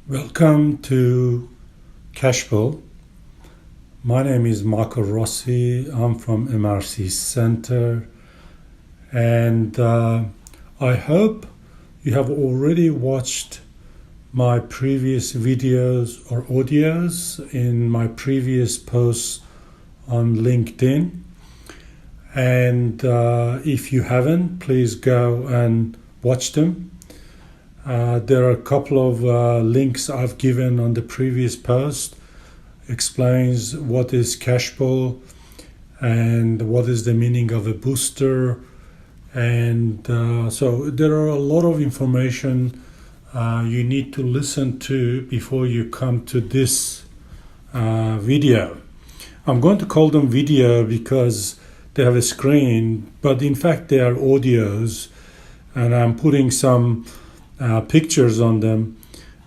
Welcome to Cashple. My name is Marco Rossi. I'm from MRC Center, and I hope you have already watched my previous videos or audios in my previous posts on LinkedIn. And if you haven't, please go and watch them. There are a couple of links I've given on the previous post, explains what is Cashple and what is the meaning of a booster. And so there are a lot of information you need to listen to before you come to this video. I'm going to call them video because they have a screen, but in fact they are audios, and I'm putting some pictures on them,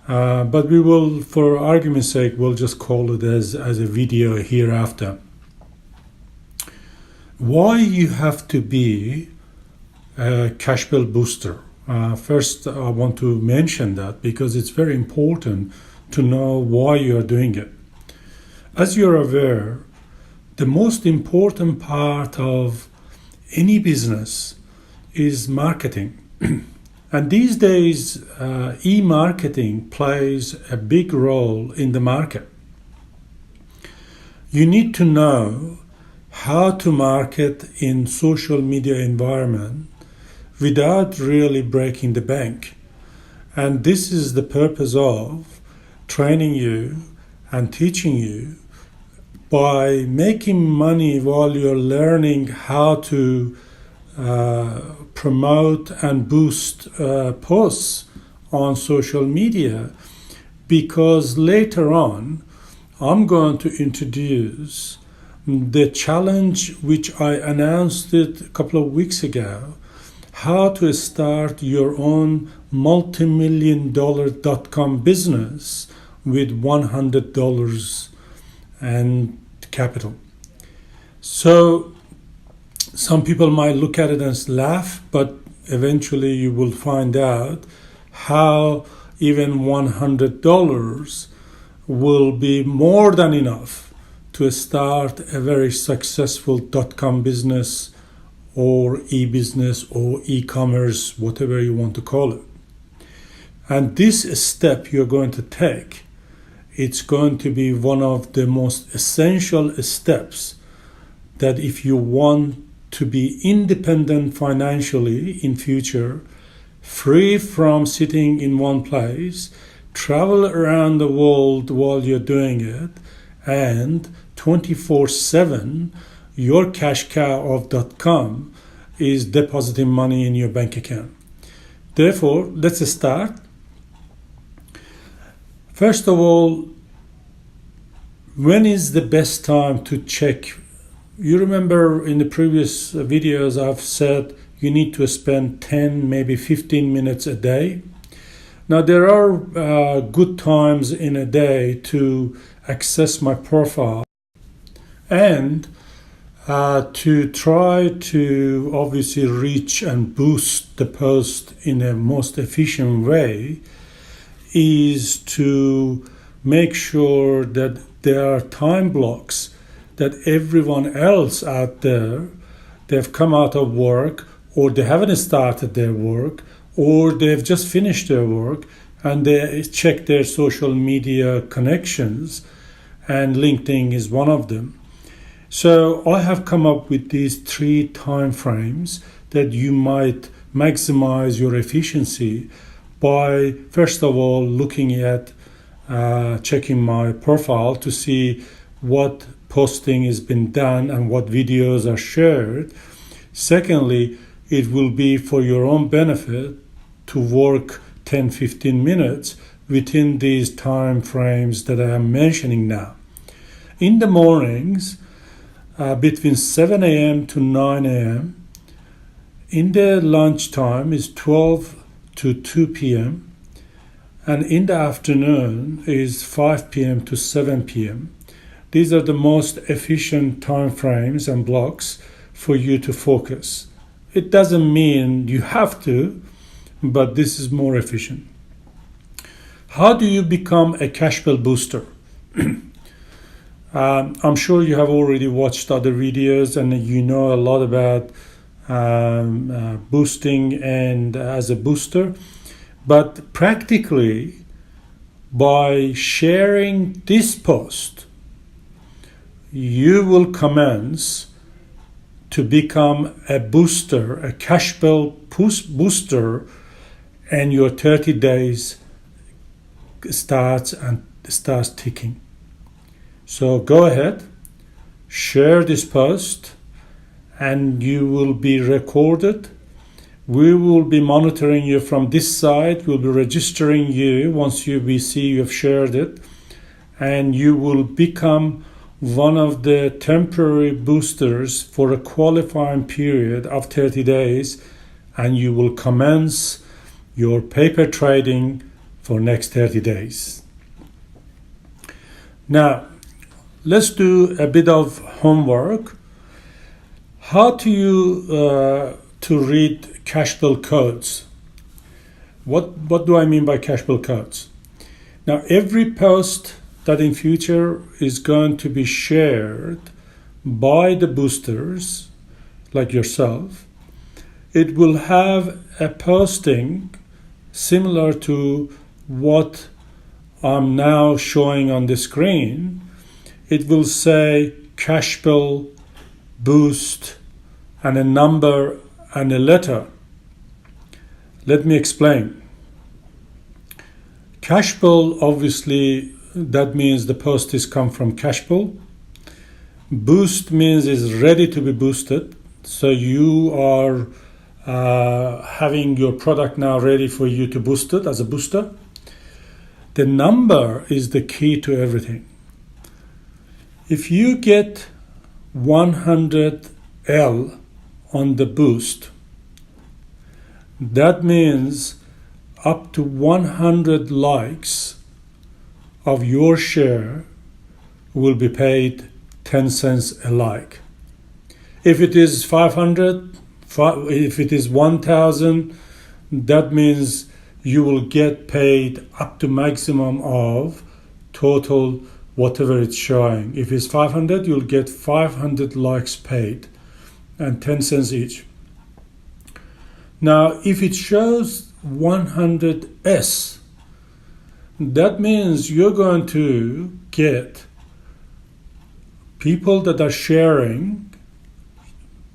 but we will, for argument's sake, we'll just call it as a video hereafter. Why you have to be a Cashple Booster? First, I want to mention that because it's very important to know why you are doing it. As you're aware, the most important part of any business is marketing. And these days, e-marketing plays a big role in the market. You need to know how to market in social media environment without really breaking the bank. And this is the purpose of training you and teaching you by making money while you're learning how to promote and boost posts on social media, because later on I'm going to introduce the challenge which I announced it a couple of weeks ago, how to start your own multi-million-dollar .com business with $100 and capital. So some people might look at it and laugh, but eventually you will find out how even $100 will be more than enough to start a very successful .com business or e-business or e-commerce, whatever you want to call it. And this step you're going to take, it's going to be one of the most essential steps that if you want to be independent financially in future, free from sitting in one place, travel around the world while you're doing it, and 24/7 your cash cow of .com is depositing money in your bank account. Therefore, let's start. First of all, when is the best time to check? You remember in the previous videos I've said you need to spend 10, maybe 15 minutes a day. Now there are good times in a day to access my profile and to try to obviously reach and boost the post in a most efficient way is to make sure that there are time blocks that everyone else out there, they've come out of work, or they haven't started their work, or they've just finished their work, and they check their social media connections, and LinkedIn is one of them. So I have come up with these 3 time frames that you might maximize your efficiency by, first of all, looking at checking my profile to see what posting has been done and what videos are shared. Secondly, it will be for your own benefit to work 10-15 minutes within these time frames that I am mentioning now. In the mornings, between 7 a.m. to 9 a.m. In the lunchtime is 12 to 2 p.m. and in the afternoon is 5 p.m. to 7 p.m. These are the most efficient time frames and blocks for you to focus. It doesn't mean you have to, but this is more efficient. How do you become a Cashple Booster? I'm sure you have already watched other videos and you know a lot about boosting and as a booster. But practically, by sharing this post, you will commence to become a booster, a Cashple booster, and your 30 days starts ticking. So go ahead, share this post, and you will be recorded. We will be monitoring you from this side. We'll be registering you once we see you have shared it, and you will become one of the temporary boosters for a qualifying period of 30 days, and you will commence your paper trading for next 30 days. Now, let's do a bit of homework. How to read Cashple codes? What do I mean by Cashple codes? Now, every post that in future is going to be shared by the boosters, like yourself, it will have a posting similar to what I'm now showing on the screen. It will say Cashple Boost and a number and a letter. Let me explain. Cashple, obviously, that means the post is come from Cashple. Boost means is ready to be boosted. So you are having your product now ready for you to boost it as a booster. The number is the key to everything. If you get 100L on the boost, that means up to 100 likes of your share will be paid 10 cents a like. If it is 500, if it is 1,000, that means you will get paid up to maximum of total whatever it's showing. If it's 500, you'll get 500 likes paid and 10 cents each. Now, if it shows 100S, that means you're going to get people that are sharing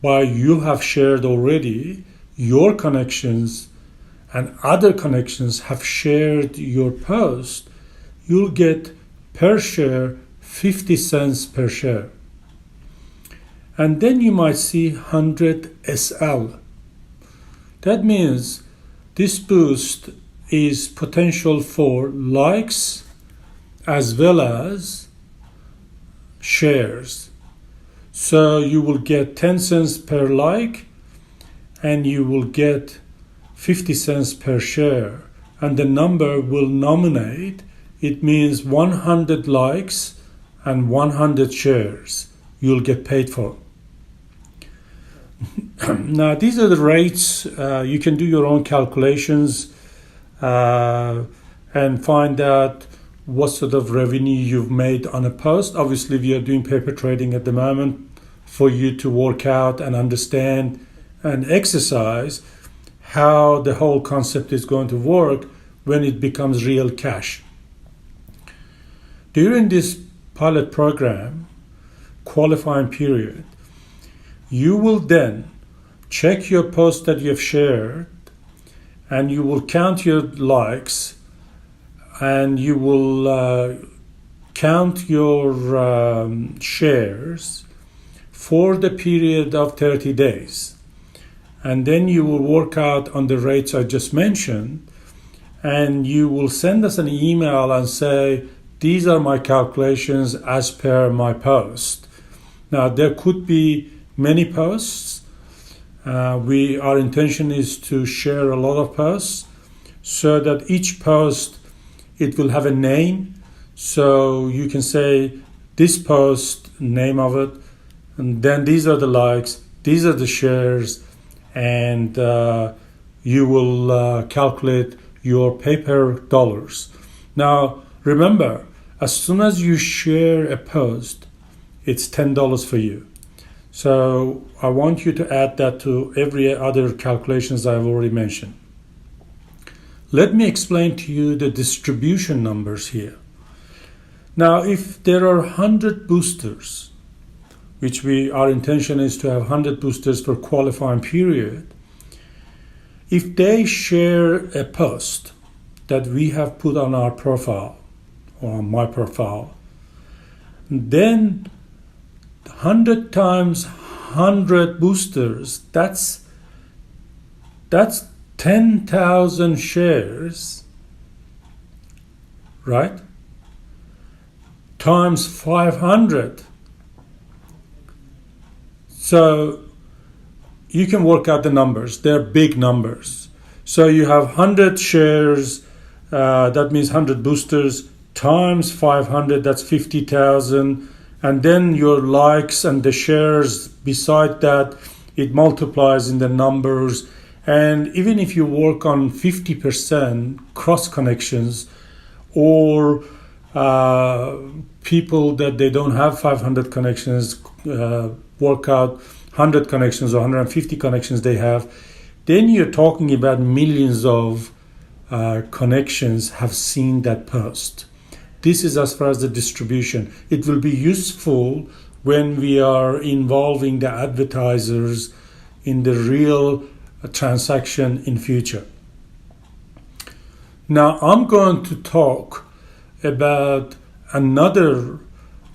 by you have shared already, your connections and other connections have shared your post. You'll get per share 50 cents per share. And then you might see 100 SL. That means this boost is potential for likes as well as shares. So you will get 10 cents per like and you will get 50 cents per share. And the number will nominate. It means 100 likes and 100 shares you'll get paid for. Now, these are the rates. You can do your own calculations and find out what sort of revenue you've made on a post. Obviously, we are doing paper trading at the moment for you to work out and understand and exercise how the whole concept is going to work when it becomes real cash. During this pilot program, qualifying period, you will then check your post that you have shared and you will count your likes and you will count your shares for the period of 30 days. And then you will work out on the rates I just mentioned and you will send us an email and say, these are my calculations as per my post. Now, there could be many posts. Our intention is to share a lot of posts so that each post, it will have a name. So you can say this post, name of it, and then these are the likes, these are the shares, and you will calculate your paper dollars. Now, remember, as soon as you share a post, it's $10 for you. So I want you to add that to every other calculations I've already mentioned. Let me explain to you the distribution numbers here. Now, if there are 100 boosters, which our intention is to have 100 boosters for qualifying period, if they share a post that we have put on our profile or on my profile, then 100 times 100 boosters, that's 10,000 shares, right? Times 500. So you can work out the numbers. They're big numbers. So you have 100 shares, that means 100 boosters, times 500, that's 50,000. And then your likes and the shares beside that, it multiplies in the numbers. And even if you work on 50% cross connections, or people that they don't have 500 connections, work out 100 connections or 150 connections they have, then you're talking about millions of connections have seen that post. This is as far as the distribution. It will be useful when we are involving the advertisers in the real transaction in future. Now I'm going to talk about another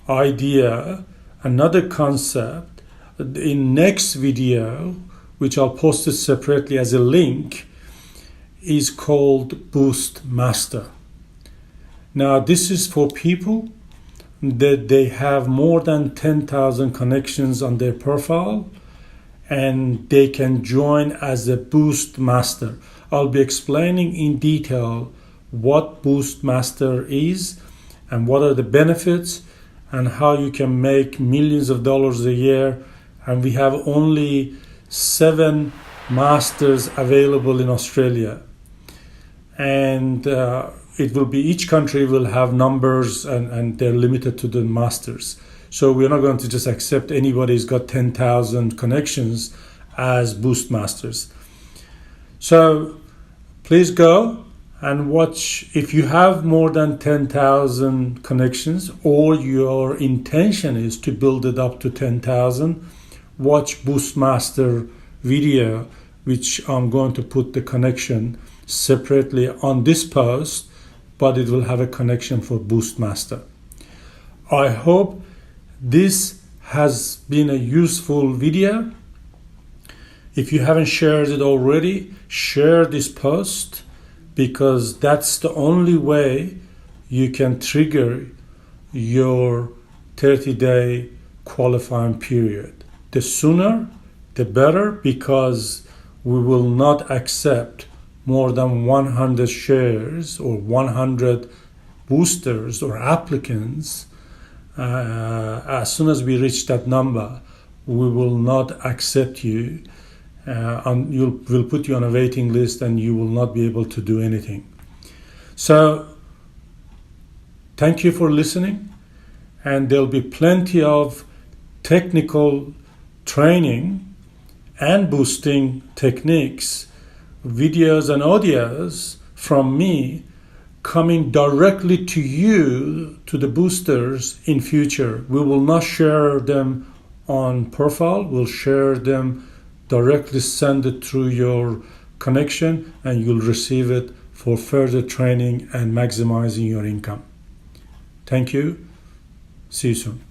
idea, another concept in next video, which I'll post it separately as a link, is called Boost Master. Now this is for people that they have more than 10,000 connections on their profile, and they can join as a Boost Master. I'll be explaining in detail what Boost Master is and what are the benefits and how you can make millions of dollars a year. And we have only 7 masters available in Australia. And it will be, each country will have numbers, and they're limited to the masters. So we're not going to just accept anybody who's got 10,000 connections as Boost Masters. So please go and watch. If you have more than 10,000 connections, or your intention is to build it up to 10,000, watch Boost Master video, which I'm going to put the connection separately on this post, but it will have a connection for Boost Master. I hope this has been a useful video. If you haven't shared it already, share this post, because that's the only way you can trigger your 30-day qualifying period. The sooner, the better, because we will not accept more than 100 shares or 100 boosters or applicants. As soon as we reach that number, we will not accept you. We'll put you on a waiting list, and you will not be able to do anything. So thank you for listening, and there'll be plenty of technical training and boosting techniques, videos and audios from me coming directly to you, to the boosters in future. We will not share them on profile. We'll share them directly, send it through your connection, and you'll receive it for further training and maximizing your income. Thank you. See you soon.